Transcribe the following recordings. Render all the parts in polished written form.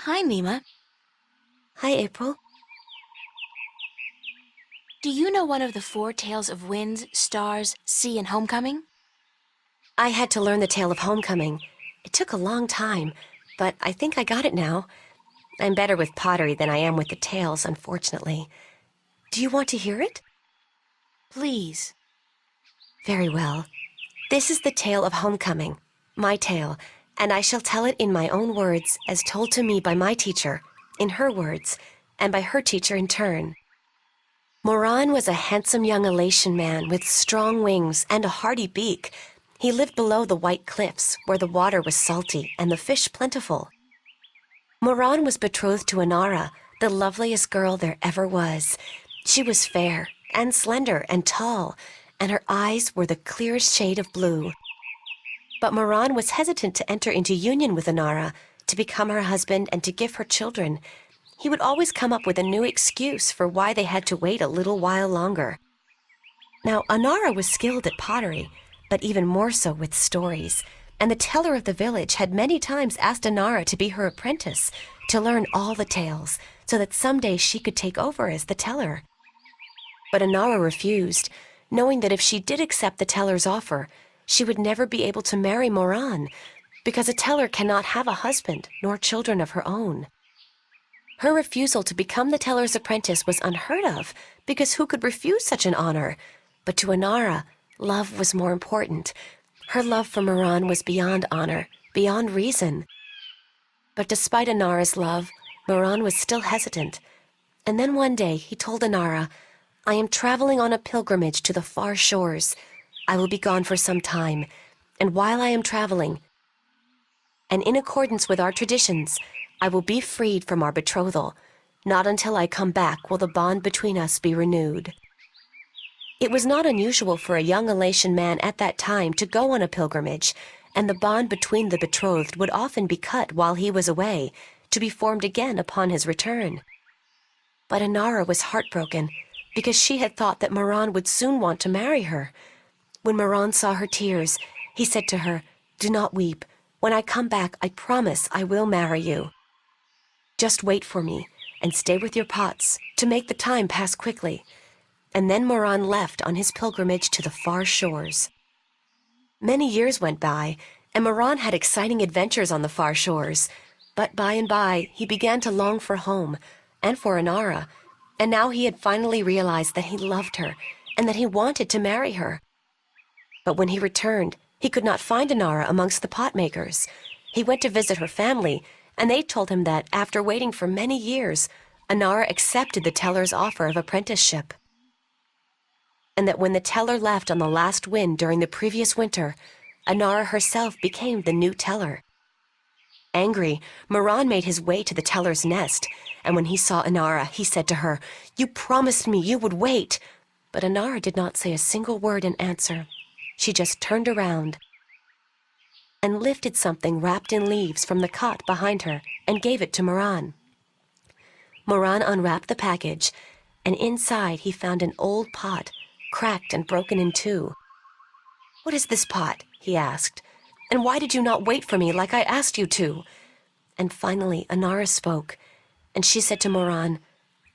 Hi, Nima. Hi, April. Do you know one of the four tales of winds, stars, sea, and homecoming? I had to learn the tale of homecoming. It took a long time, but I think I got it now. I'm better with pottery than I am with the tales, unfortunately. Do you want to hear it? Please. Very well. This is the tale of homecoming, my tale, and I shall tell it in my own words as told to me by my teacher, in her words, and by her teacher in turn. Moran was a handsome young Alatien man with strong wings and a hardy beak. He lived below the white cliffs, where the water was salty and the fish plentiful. Moran was betrothed to Inara, the loveliest girl there ever was. She was fair and slender and tall, and her eyes were the clearest shade of blue. But Moran was hesitant to enter into union with Inara, to become her husband and to give her children. He would always come up with a new excuse for why they had to wait a little while longer. Now, Inara was skilled at pottery, but even more so with stories, and the teller of the village had many times asked Inara to be her apprentice, to learn all the tales, so that someday she could take over as the teller. But Inara refused, knowing that if she did accept the teller's offer, she would never be able to marry Moran, because a teller cannot have a husband nor children of her own. Her refusal to become the teller's apprentice was unheard of, because who could refuse such an honor? But to Inara, love was more important. Her love for Moran was beyond honor, beyond reason. But despite Inara's love, Moran was still hesitant. And then one day he told Inara, "I am traveling on a pilgrimage to the far shores. I will be gone for some time, and while I am traveling, and in accordance with our traditions, I will be freed from our betrothal. Not until I come back will the bond between us be renewed." It was not unusual for a young Alatien man at that time to go on a pilgrimage, and the bond between the betrothed would often be cut while he was away, to be formed again upon his return. But Inara was heartbroken, because she had thought that Moran would soon want to marry her. When Moran saw her tears, he said to her, "Do not weep. When I come back, I promise I will marry you. Just wait for me, and stay with your pots, to make the time pass quickly." And then Moran left on his pilgrimage to the far shores. Many years went by, and Moran had exciting adventures on the far shores. But by and by, he began to long for home, and for Inara, and now he had finally realized that he loved her, and that he wanted to marry her. But when he returned, he could not find Inara amongst the pot makers. He went to visit her family, and they told him that, after waiting for many years, Inara accepted the teller's offer of apprenticeship, and that when the teller left on the last wind during the previous winter, Inara herself became the new teller. Angry, Moran made his way to the teller's nest, and when he saw Inara, he said to her, "You promised me you would wait." But Inara did not say a single word in answer. She just turned around and lifted something wrapped in leaves from the cot behind her and gave it to Moran. Moran unwrapped the package, and inside he found an old pot, cracked and broken in two. "What is this pot?" he asked. "And why did you not wait for me like I asked you to?" And finally Inara spoke, and she said to Moran,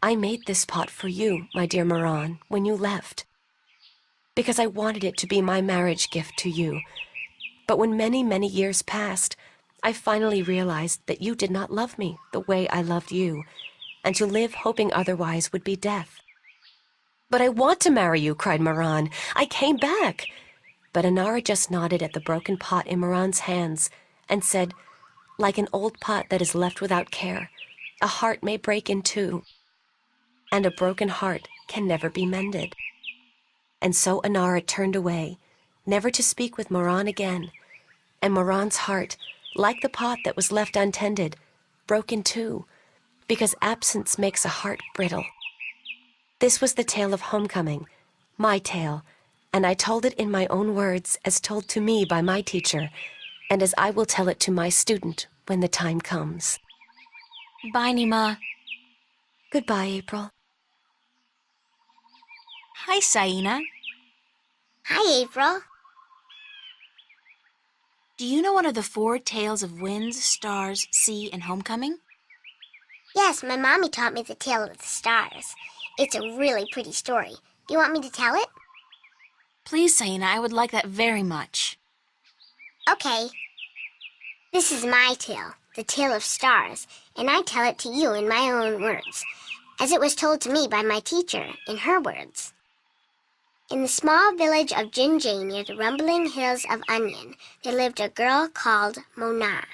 "I made this pot for you, my dear Moran, when you left, because I wanted it to be my marriage gift to you. But when many, many years passed, I finally realized that you did not love me the way I loved you, and to live hoping otherwise would be death." "But I want to marry you," cried Moran. "I came back." But Inara just nodded at the broken pot in Moran's hands and said, "Like an old pot that is left without care, a heart may break in two, and a broken heart can never be mended." And so Inara turned away, never to speak with Moran again, and Moran's heart, like the pot that was left untended, broke in two, because absence makes a heart brittle. This was the tale of homecoming, my tale, and I told it in my own words as told to me by my teacher, and as I will tell it to my student when the time comes. Bye, Nima. Goodbye, April. Hi, Saina. Hi, April. Do you know one of the four tales of winds, stars, sea, and homecoming? Yes, my mommy taught me the tale of the stars. It's a really pretty story. Do you want me to tell it? Please, Saina, I would like that very much. Okay. This is my tale, the tale of stars, and I tell it to you in my own words, as it was told to me by my teacher in her words. In the small village of Jinjay near the rumbling hills of Onion, there lived a girl called Mona.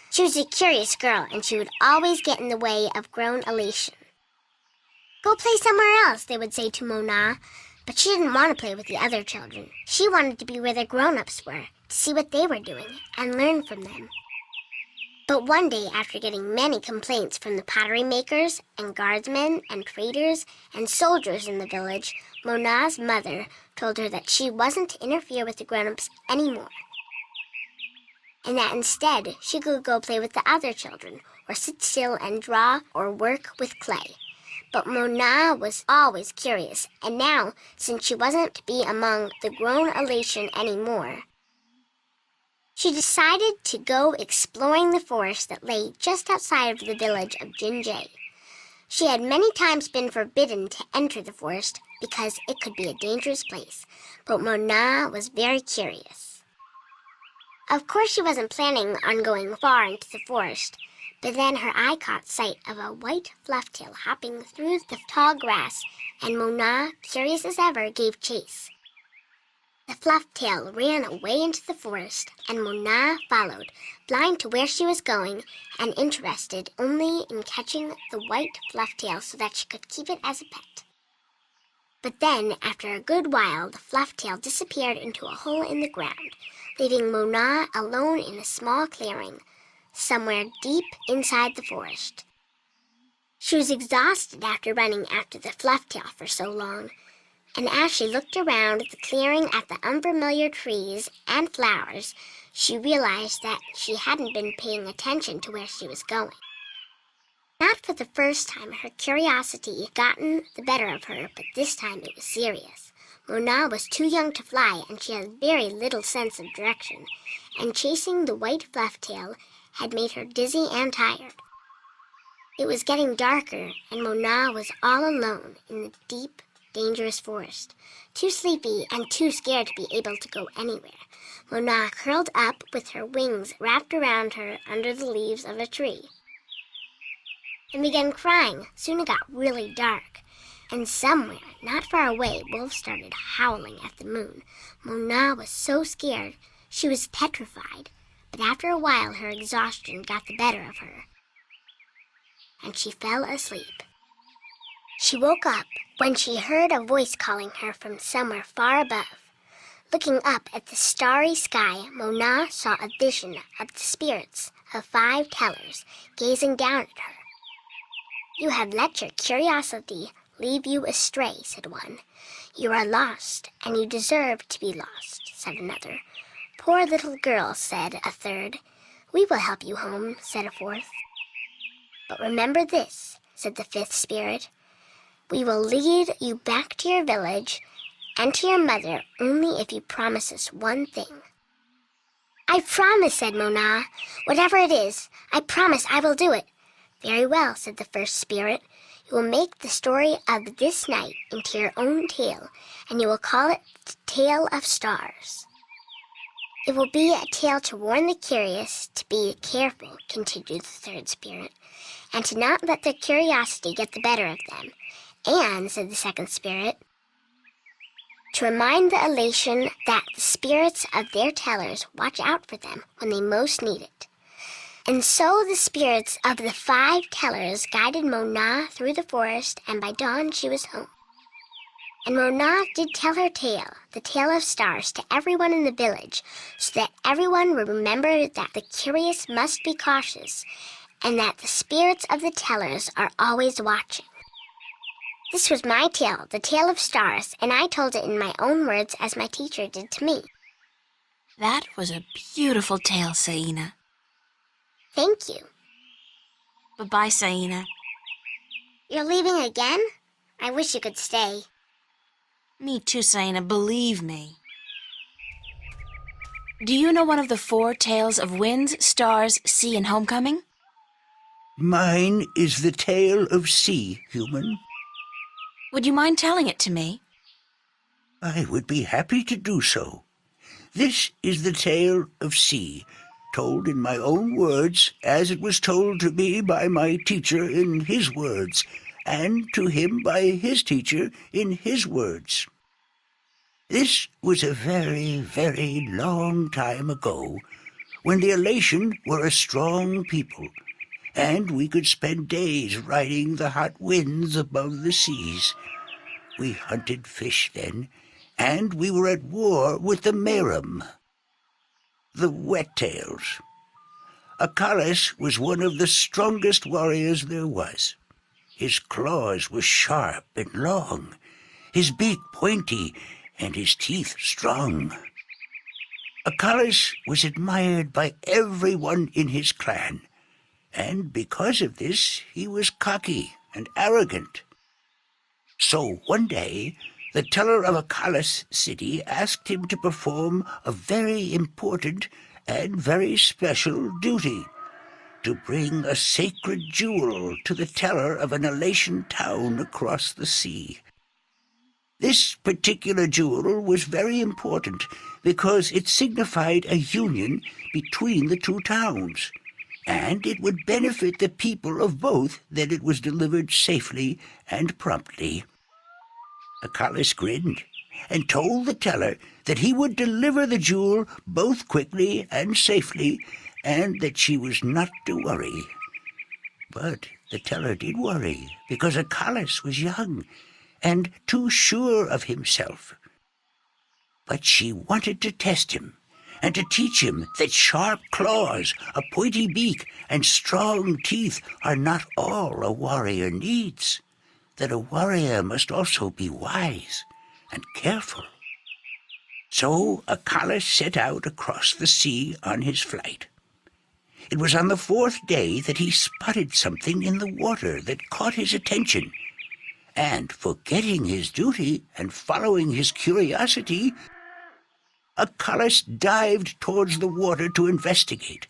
She was a curious girl, and she would always get in the way of grown Alatien. Go play somewhere else, they would say to Mona, but she didn't want to play with the other children. She wanted to be where the grown-ups were, to see what they were doing, and learn from them. But one day, after getting many complaints from the pottery makers and guardsmen and traders and soldiers in the village, Mona's mother told her that she wasn't to interfere with the grown-ups anymore, and that instead she could go play with the other children, or sit still and draw or work with clay. But Mona was always curious, and now, since she wasn't to be among the grown Alatien anymore, she decided to go exploring the forest that lay just outside of the village of Jinjay. She had many times been forbidden to enter the forest because it could be a dangerous place, but Mona was very curious. Of course, she wasn't planning on going far into the forest, but then her eye caught sight of a white flufftail hopping through the tall grass, and Mona, curious as ever, gave chase. The flufftail ran away into the forest, and Mona followed, blind to where she was going and interested only in catching the white flufftail so that she could keep it as a pet. But then, after a good while, the flufftail disappeared into a hole in the ground, leaving Mona alone in a small clearing, somewhere deep inside the forest. She was exhausted after running after the flufftail for so long, and as she looked around the clearing at the unfamiliar trees and flowers, she realized that she hadn't been paying attention to where she was going. Not for the first time her curiosity had gotten the better of her, but this time it was serious. Mona was too young to fly, and she had very little sense of direction, and chasing the white flufftail had made her dizzy and tired. It was getting darker, and Mona was all alone in the deep, dangerous forest, too sleepy and too scared to be able to go anywhere. Mona curled up with her wings wrapped around her under the leaves of a tree and began crying. Soon it got really dark, and somewhere, not far away, wolves started howling at the moon. Mona was so scared she was petrified, but after a while her exhaustion got the better of her, and she fell asleep. She woke up when she heard a voice calling her from somewhere far above. Looking up at the starry sky, Mona saw a vision of the spirits of 5 tellers gazing down at her. "You have let your curiosity leave you astray," said one. "You are lost, and you deserve to be lost," said another. "Poor little girl," said a third. "We will help you home," said a fourth. "But remember this," said the 5th spirit. "We will lead you back to your village and to your mother only if you promise us one thing." "I promise," said Mona. "Whatever it is, I promise I will do it." "Very well," said the 1st spirit. "You will make the story of this night into your own tale, and you will call it the Tale of Stars." "It will be a tale to warn the curious to be careful," continued the 3rd spirit, "and to not let their curiosity get the better of them. And," said the 2nd spirit, "to remind the Alatien that the spirits of their tellers watch out for them when they most need it." And so the spirits of the 5 tellers guided Mona through the forest, and by dawn she was home. And Mona did tell her tale, the Tale of Stars, to everyone in the village, so that everyone would remember that the curious must be cautious, and that the spirits of the tellers are always watching. This was my tale, the Tale of Stars, and I told it in my own words as my teacher did to me. That was a beautiful tale, Saina. Thank you. Bye-bye, Saina. You're leaving again? I wish you could stay. Me too, Saina, believe me. Do you know one of the 4 tales of winds, stars, sea, and homecoming? Mine is the tale of sea, human. Would you mind telling it to me? I would be happy to do so. This is the tale of sea, told in my own words, as it was told to me by my teacher in his words, and to him by his teacher in his words. This was a very, very long time ago, when the Alatien were a strong people, and we could spend days riding the hot winds above the seas. We hunted fish then, and we were at war with the Merum, the wet-tails. Akalus was one of the strongest warriors there was. His claws were sharp and long, his beak pointy, and his teeth strong. Akalus was admired by everyone in his clan, and because of this he was cocky and arrogant. So one day, the teller of Akalus city asked him to perform a very important and very special duty, to bring a sacred jewel to the teller of an Alatien town across the sea. This particular jewel was very important because it signified a union between the two towns, and it would benefit the people of both that it was delivered safely and promptly. Akalus grinned and told the teller that he would deliver the jewel both quickly and safely, and that she was not to worry. But the teller did worry, because Akalus was young and too sure of himself. But she wanted to test him, and to teach him that sharp claws, a pointy beak, and strong teeth are not all a warrior needs, that a warrior must also be wise and careful. So Akalus set out across the sea on his flight. It was on the fourth day that he spotted something in the water that caught his attention, and forgetting his duty and following his curiosity, Akalus dived towards the water to investigate.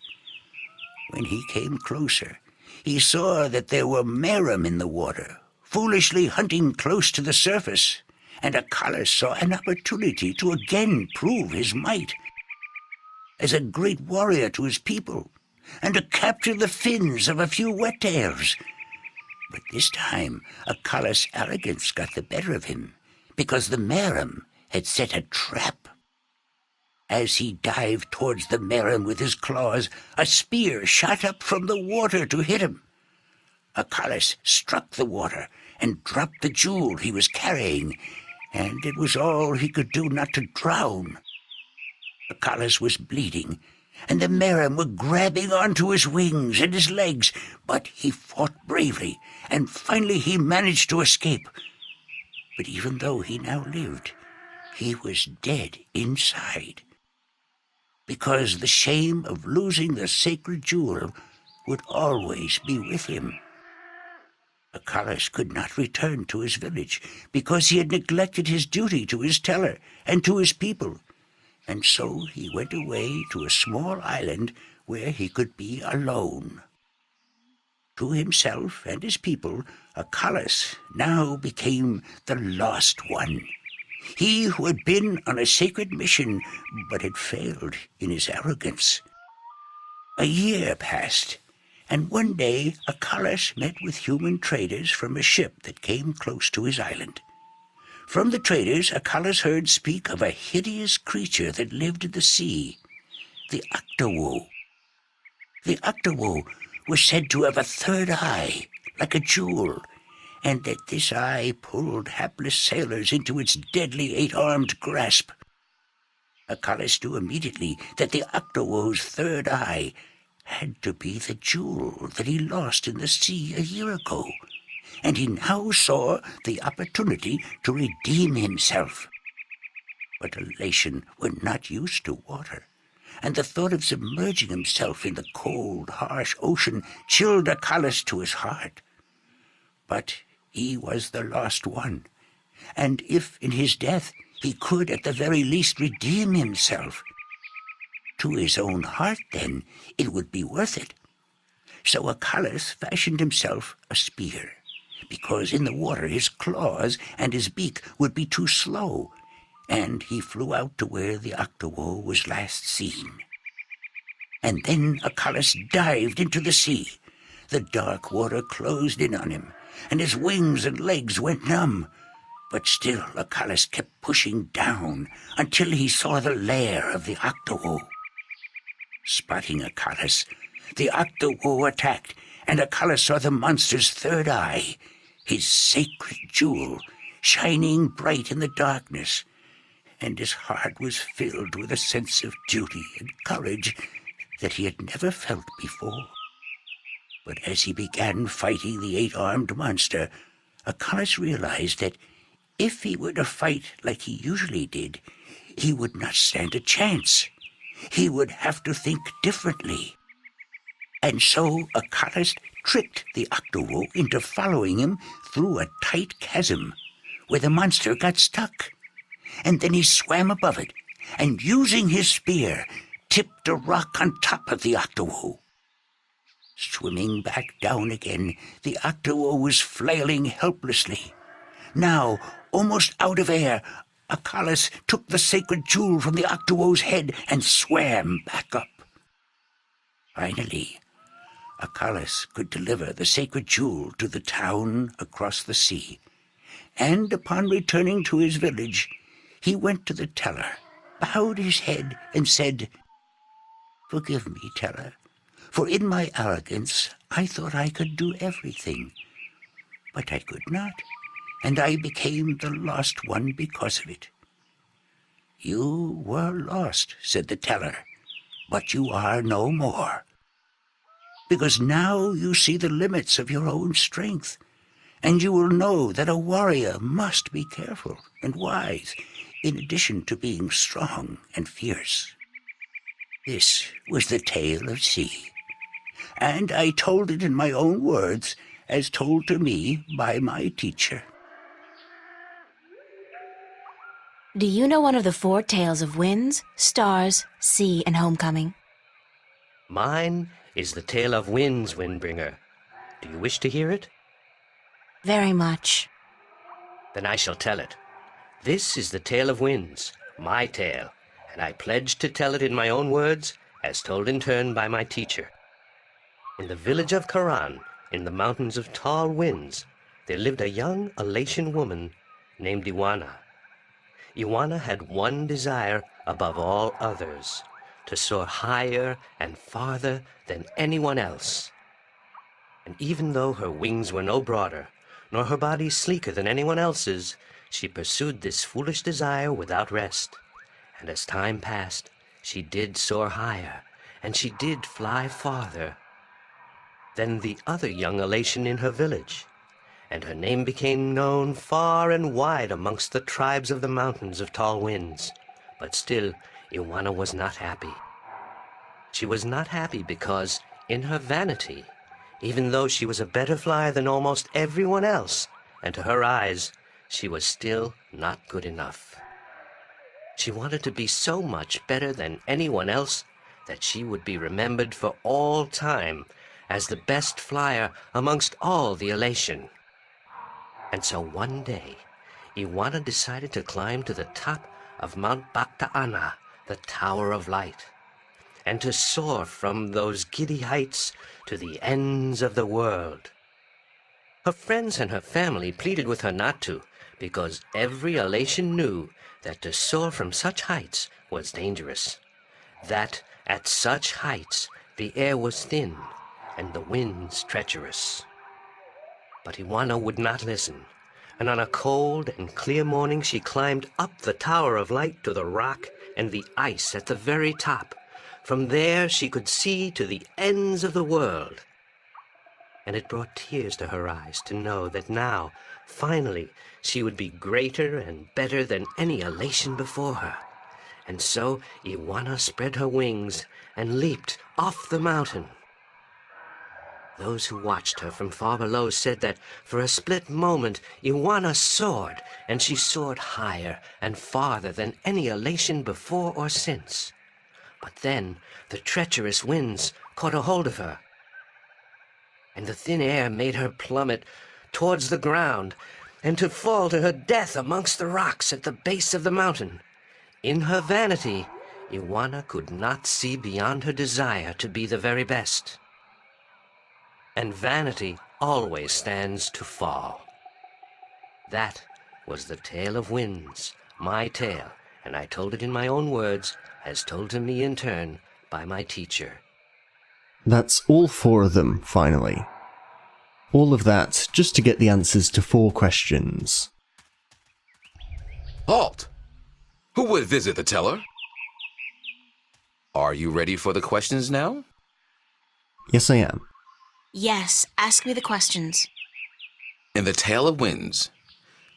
When he came closer, he saw that there were Merum in the water, foolishly hunting close to the surface, and Akalus saw an opportunity to again prove his might as a great warrior to his people, and to capture the fins of a few wet-tails. But this time Akalus' arrogance got the better of him, because the Merum had set a trap. As he dived towards the Merum with his claws, a spear shot up from the water to hit him. Akalus struck the water and dropped the jewel he was carrying, and it was all he could do not to drown. Akalus was bleeding, and the Merum were grabbing onto his wings and his legs, but he fought bravely, and finally he managed to escape. But even though he now lived, he was dead inside, because the shame of losing the sacred jewel would always be with him. Akalus could not return to his village, because he had neglected his duty to his teller and to his people, and so he went away to a small island where he could be alone. To himself and his people, Akalus now became the lost one, he who had been on a sacred mission but had failed in his arrogance. A year passed, and one day Akalus met with human traders from a ship that came close to his island. From the traders, Akalus heard speak of a hideous creature that lived in the sea, the Octowo. The Octowo was said to have a third eye, like a jewel, and that this eye pulled hapless sailors into its deadly 8-armed grasp. Akalus knew immediately that the Octowo's third eye had to be the jewel that he lost in the sea a year ago, and he now saw the opportunity to redeem himself. But Alatien were not used to water, and the thought of submerging himself in the cold, harsh ocean chilled Akalus to his heart. But he was the lost one, and if in his death he could at the very least redeem himself, to his own heart then it would be worth it. So Acalus fashioned himself a spear, because in the water his claws and his beak would be too slow, and he flew out to where the Octowoe was last seen. And then Acalus dived into the sea. The dark water closed in on him, and his wings and legs went numb. But still Acalus kept pushing down until he saw the lair of the Octowoe. Spotting Acalus, the Octowoe attacked, and Acalus saw the monster's third eye, his sacred jewel, shining bright in the darkness, and his heart was filled with a sense of duty and courage that he had never felt before. But as he began fighting the eight-armed monster, Acalus realized that if he were to fight like he usually did, he would not stand a chance. He would have to think differently. And so Acalus tricked the Octowoe into following him through a tight chasm where the monster got stuck. And then he swam above it, and using his spear, tipped a rock on top of the Octowoe. Swimming back down again, the Octowoe was flailing helplessly. Now, almost out of air, Acalus took the sacred jewel from the Octowoe's head and swam back up. Finally, Acalus could deliver the sacred jewel to the town across the sea, and upon returning to his village, he went to the teller, bowed his head, and said, "Forgive me, teller, for in my arrogance I thought I could do everything. But I could not, and I became the lost one because of it." "You were lost," said the teller, "but you are no more. Because now you see the limits of your own strength, and you will know that a warrior must be careful and wise, in addition to being strong and fierce." This was the tale of C, and I told it in my own words, as told to me by my teacher. Do you know one of the four tales of winds, stars, sea, and homecoming? Mine is the tale of winds, Windbringer. Do you wish to hear it? Very much. Then I shall tell it. This is the tale of winds, my tale, and I pledge to tell it in my own words, as told in turn by my teacher. In the village of Karan, in the mountains of tall winds, there lived a young Alatien woman named Iwana. Iwana had one desire above all others, to soar higher and farther than anyone else. And even though her wings were no broader, nor her body sleeker than anyone else's, she pursued this foolish desire without rest. And as time passed, she did soar higher, and she did fly farther than the other young Alatien in her village, and her name became known far and wide amongst the tribes of the mountains of tall winds. But still, Iwana was not happy. She was not happy because, in her vanity, even though she was a better flyer than almost everyone else, and to her eyes, she was still not good enough. She wanted to be so much better than anyone else that she would be remembered for all time as the best flyer amongst all the Alatien. And so one day, Iwana decided to climb to the top of Mount Bakta'ana, the Tower of Light, and to soar from those giddy heights to the ends of the world. Her friends and her family pleaded with her not to, because every Alatien knew that to soar from such heights was dangerous, that at such heights the air was thin and the winds treacherous. But Iwana would not listen, and on a cold and clear morning she climbed up the Tower of Light to the rock and the ice at the very top. From there she could see to the ends of the world. And it brought tears to her eyes to know that now, finally, she would be greater and better than any Alatien before her. And so Iwana spread her wings and leaped off the mountain. Those who watched her from far below said that for a split moment Iwana soared, and she soared higher and farther than any Alatien before or since. But then the treacherous winds caught a hold of her. and the thin air made her plummet towards the ground, and to fall to her death amongst the rocks at the base of the mountain. In her vanity, Iwana could not see beyond her desire to be the very best. And vanity always stands to fall. That was the tale of winds, my tale, and I told it in my own words, as told to me in turn by my teacher. That's all 4 of them, finally. All of that just to get the answers to 4 questions. Halt! Who would visit the teller? Are you ready for the questions now? Yes, I am. Yes, ask me the questions. In the Tale of Winds,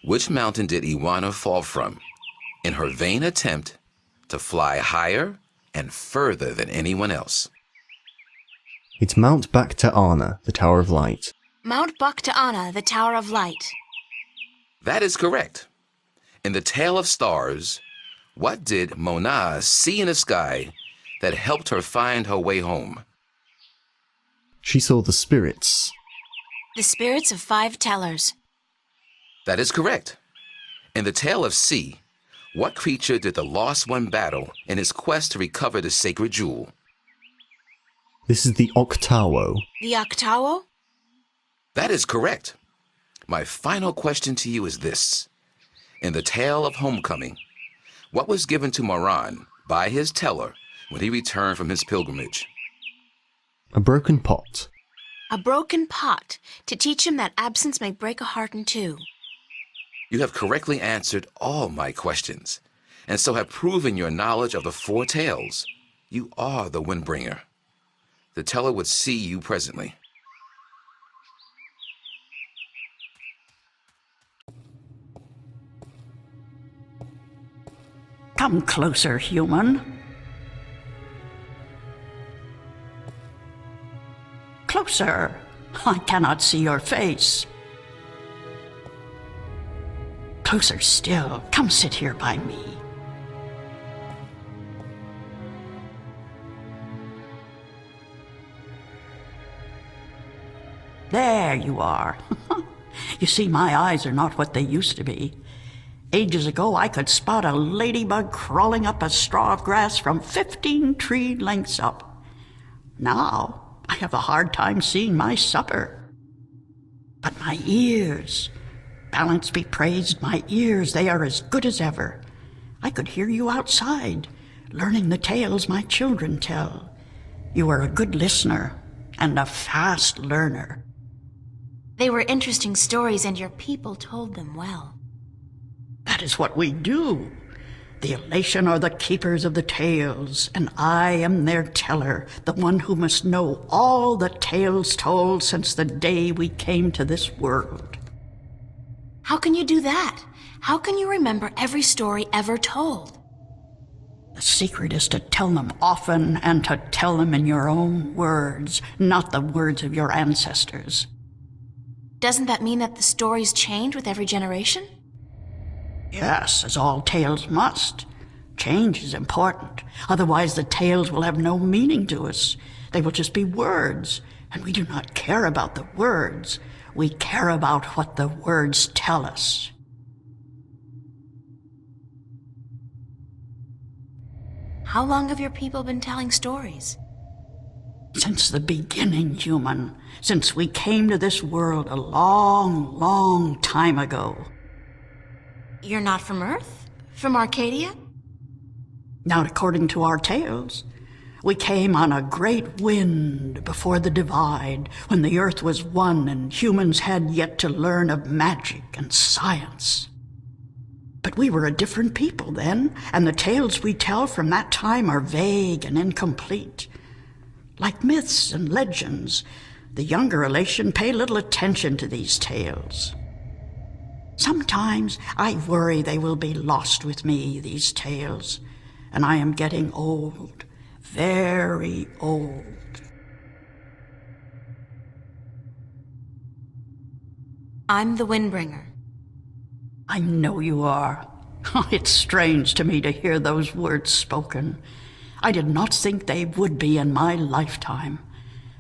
which mountain did Iwana fall from in her vain attempt to fly higher and further than anyone else? It's Mount Bakta'ana, the Tower of Light. Mount Bakta'ana, the Tower of Light. That is correct. In the Tale of Stars, what did Mona see in the sky that helped her find her way home? She saw the spirits. The spirits of 5 tellers. That is correct. In the Tale of Sea, what creature did the Lost One battle in his quest to recover the sacred jewel? This is the Octawo. The Octawo? That is correct. My final question to you is this. In the Tale of Homecoming, what was given to Moran by his teller when he returned from his pilgrimage? A broken pot. A broken pot, to teach him that absence may break a heart in 2. You have correctly answered all my questions, and so have proven your knowledge of the 4 tales. You are the Windbringer. The teller would see you presently. Come closer, human. Closer. I cannot see your face. Closer still. Come sit here by me. There you are. You see, my eyes are not what they used to be. Ages ago, I could spot a ladybug crawling up a straw of grass from 15 tree lengths up. Now, I have a hard time seeing my supper. But my ears, balance be praised, my ears, they are as good as ever. I could hear you outside, learning the tales my children tell. You are a good listener and a fast learner. They were interesting stories, and your people told them well. That is what we do. The Alatien are the keepers of the tales, and I am their teller, the one who must know all the tales told since the day we came to this world. How can you do that? How can you remember every story ever told? The secret is to tell them often and to tell them in your own words, not the words of your ancestors. Doesn't that mean that the stories change with every generation? Yes, as all tales must. Change is important. Otherwise, the tales will have no meaning to us. They will just be words, and we do not care about the words. We care about what the words tell us. How long have your people been telling stories? Since the beginning, human. Since we came to this world a long, long time ago. You're not from Earth? From Arcadia? Not according to our tales. We came on a great wind before the divide, when the earth was one and humans had yet to learn of magic and science. But we were a different people then, and the tales we tell from that time are vague and incomplete. Like myths and legends, the younger Alatien pay little attention to these tales. Sometimes I worry they will be lost with me, these tales, and I am getting old, very old. I'm the Windbringer. I know you are. It's strange to me to hear those words spoken. I did not think they would be in my lifetime.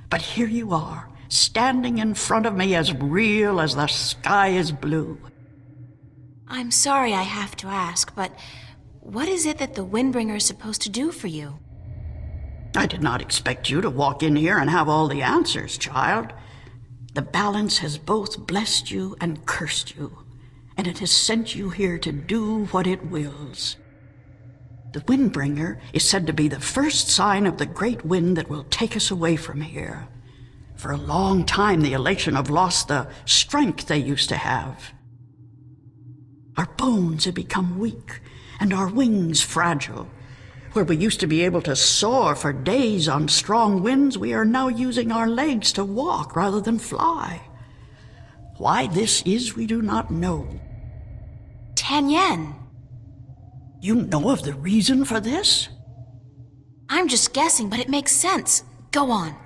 But here you are, standing in front of me as real as the sky is blue. I'm sorry I have to ask, but what is it that the Windbringer is supposed to do for you? I did not expect you to walk in here and have all the answers, child. The balance has both blessed you and cursed you, and it has sent you here to do what it wills. The Windbringer is said to be the first sign of the great wind that will take us away from here. For a long time, the Alatien have lost the strength they used to have. Our bones have become weak, and our wings fragile. Where we used to be able to soar for days on strong winds, we are now using our legs to walk rather than fly. Why this is, we do not know. Tien. You know of the reason for this? I'm just guessing, but it makes sense. Go on.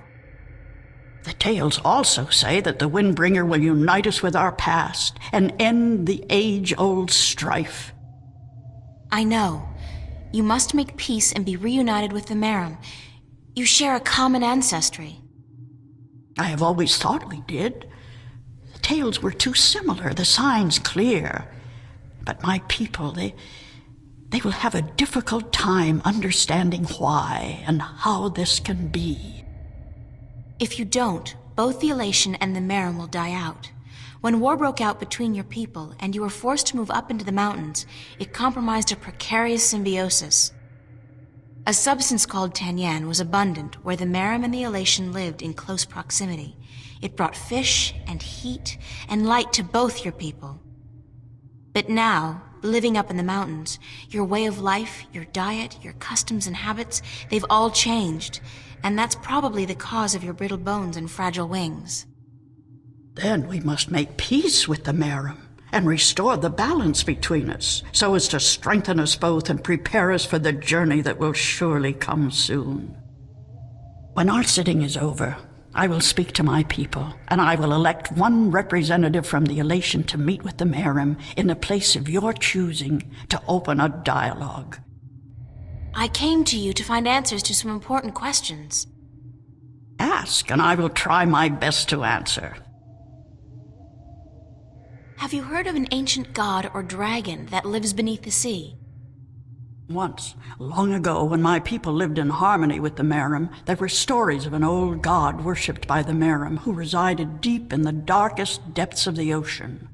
The tales also say that the Windbringer will unite us with our past and end the age-old strife. I know. You must make peace and be reunited with the Merim. You share a common ancestry. I have always thought we did. The tales were too similar, the signs clear. But my people, they will have a difficult time understanding why and how this can be. If you don't, both the Alatien and the Merim will die out. When war broke out between your people and you were forced to move up into the mountains, it compromised a precarious symbiosis. A substance called Tien was abundant where the Merim and the Alatien lived in close proximity. It brought fish and heat and light to both your people. But now, living up in the mountains, your way of life, your diet, your customs and habits, they've all changed, and that's probably the cause of your brittle bones and fragile wings. Then we must make peace with the Merim and restore the balance between us, so as to strengthen us both and prepare us for the journey that will surely come soon. When our sitting is over, I will speak to my people, and I will elect one representative from the Alatien to meet with the Merim in the place of your choosing to open a dialogue. I came to you to find answers to some important questions. Ask, and I will try my best to answer. Have you heard of an ancient god or dragon that lives beneath the sea? Once, long ago, when my people lived in harmony with the Merim, there were stories of an old god worshipped by the Merim who resided deep in the darkest depths of the ocean.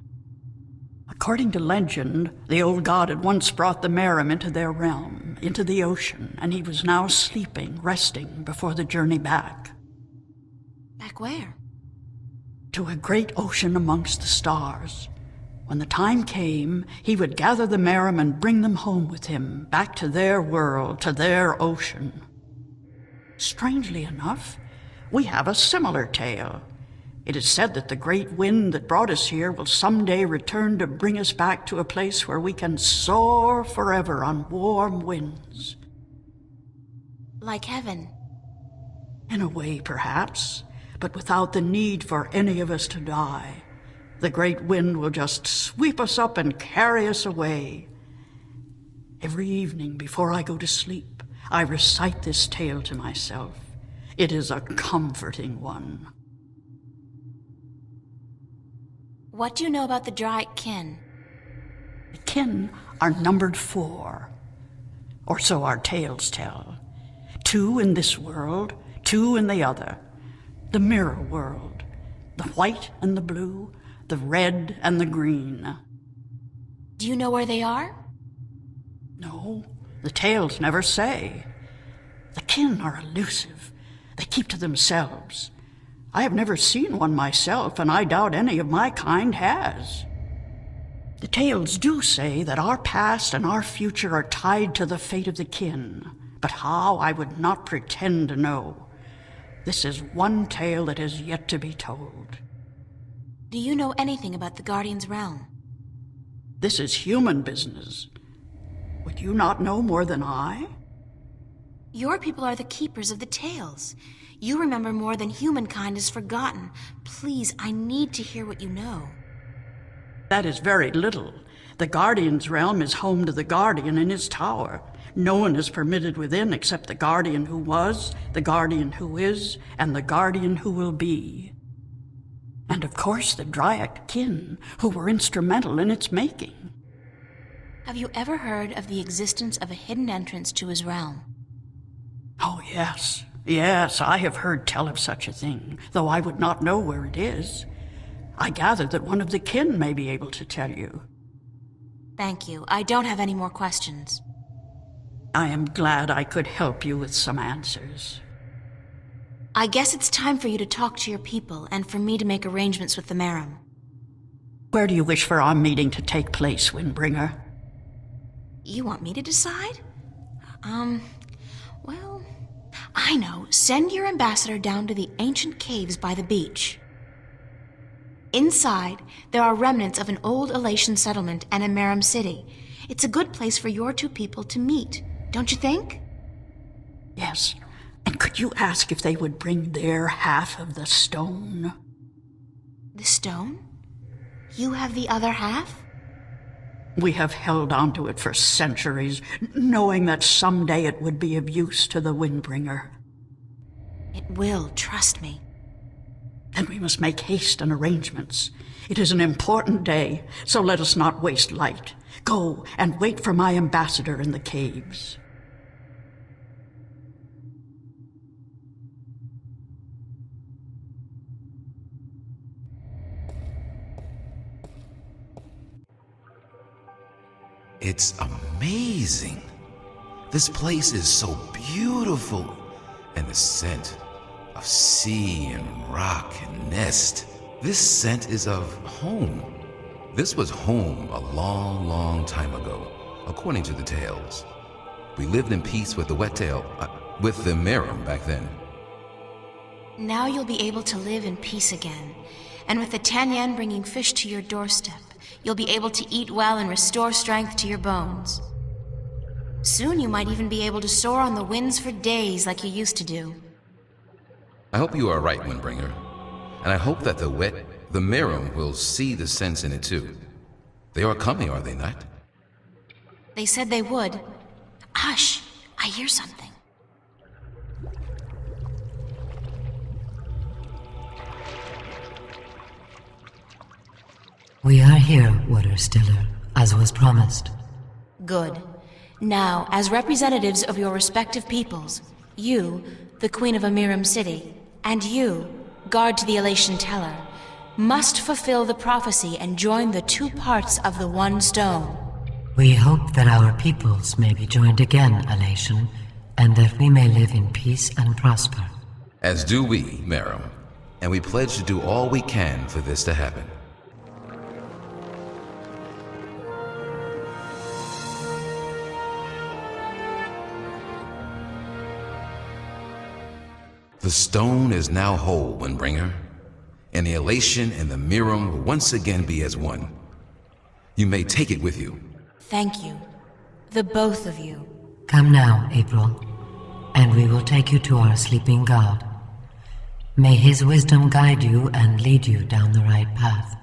According to legend, the old god had once brought the Merim into their realm, into the ocean, and he was now sleeping, resting before the journey back. Back where? To a great ocean amongst the stars. When the time came, he would gather the Merim and bring them home with him, back to their world, to their ocean. Strangely enough, we have a similar tale. It is said that the great wind that brought us here will someday return to bring us back to a place where we can soar forever on warm winds. Like heaven. In a way, perhaps, but without the need for any of us to die. The great wind will just sweep us up and carry us away. Every evening before I go to sleep, I recite this tale to myself. It is a comforting one. What do you know about the Dryac kin? The kin are numbered 4, or so our tales tell. 2 in this world, 2 in the other. The mirror world, the white and the blue, the red and the green. Do you know where they are? No, the tales never say. The kin are elusive. They keep to themselves. I have never seen one myself, and I doubt any of my kind has. The tales do say that our past and our future are tied to the fate of the kin, but how I would not pretend to know. This is one tale that has yet to be told. Do you know anything about the Guardian's realm? This is human business. Would you not know more than I? Your people are the keepers of the tales. You remember more than humankind has forgotten. Please, I need to hear what you know. That is very little. The Guardian's realm is home to the Guardian in his tower. No one is permitted within except the Guardian who was, the Guardian who is, and the Guardian who will be. And of course the Dryad kin, who were instrumental in its making. Have you ever heard of the existence of a hidden entrance to his realm? Oh, yes. Yes, I have heard tell of such a thing, though I would not know where it is. I gather that one of the kin may be able to tell you. Thank you. I don't have any more questions. I am glad I could help you with some answers. I guess it's time for you to talk to your people and for me to make arrangements with the Merim. Where do you wish for our meeting to take place, Windbringer? You want me to decide? Well, I know. Send your ambassador down to the ancient caves by the beach. Inside, there are remnants of an old Alatien settlement and a Merim city. It's a good place for your two people to meet, don't you think? Yes. And could you ask if they would bring their half of the stone? The stone? You have the other half? We have held on to it for centuries, knowing that someday it would be of use to the Windbringer. It will, trust me. Then we must make haste and arrangements. It is an important day, so let us not waste light. Go and wait for my ambassador in the caves. It's amazing. This place is so beautiful. And the scent of sea and rock and nest. This scent is of home. This was home a long, long time ago, according to the tales. We lived in peace with the Wet-tail, with the Merim back then. Now you'll be able to live in peace again. And with the Tanyan bringing fish to your doorstep, you'll be able to eat well and restore strength to your bones. Soon you might even be able to soar on the winds for days like you used to do. I hope you are right, Windbringer. And I hope that the Merim will see the sense in it too. They are coming, are they not? They said they would. Hush! I hear something. We are here, Water Stiller, as was promised. Good. Now, as representatives of your respective peoples, you, the Queen of a Merim city, and you, guard to the Alatien Teller, must fulfill the prophecy and join the two parts of the one stone. We hope that our peoples may be joined again, Alatien, and that we may live in peace and prosper. As do we, Merim. And we pledge to do all we can for this to happen. The stone is now whole, Windbringer, and the Alatien and the Merim will once again be as one. You may take it with you. Thank you. The both of you. Come now, April, and we will take you to our sleeping god. May his wisdom guide you and lead you down the right path.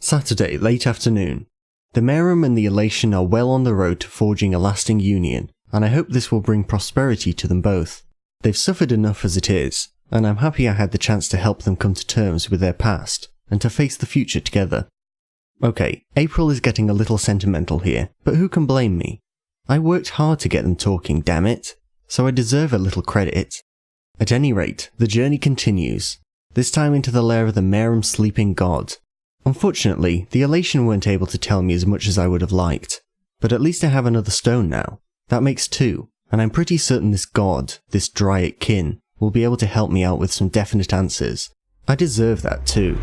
Saturday, late afternoon. The Merim and the Alatien are well on the road to forging a lasting union, and I hope this will bring prosperity to them both. They've suffered enough as it is, and I'm happy I had the chance to help them come to terms with their past, and to face the future together. Okay, April is getting a little sentimental here, but who can blame me? I worked hard to get them talking, damn it. so I deserve a little credit. At any rate, the journey continues, this time into the lair of the Merum sleeping god. Unfortunately, the Alatien weren't able to tell me as much as I would have liked, but at least I have another stone now. That makes 2, and I'm pretty certain this god, this Dryad kin, will be able to help me out with some definite answers. I deserve that too.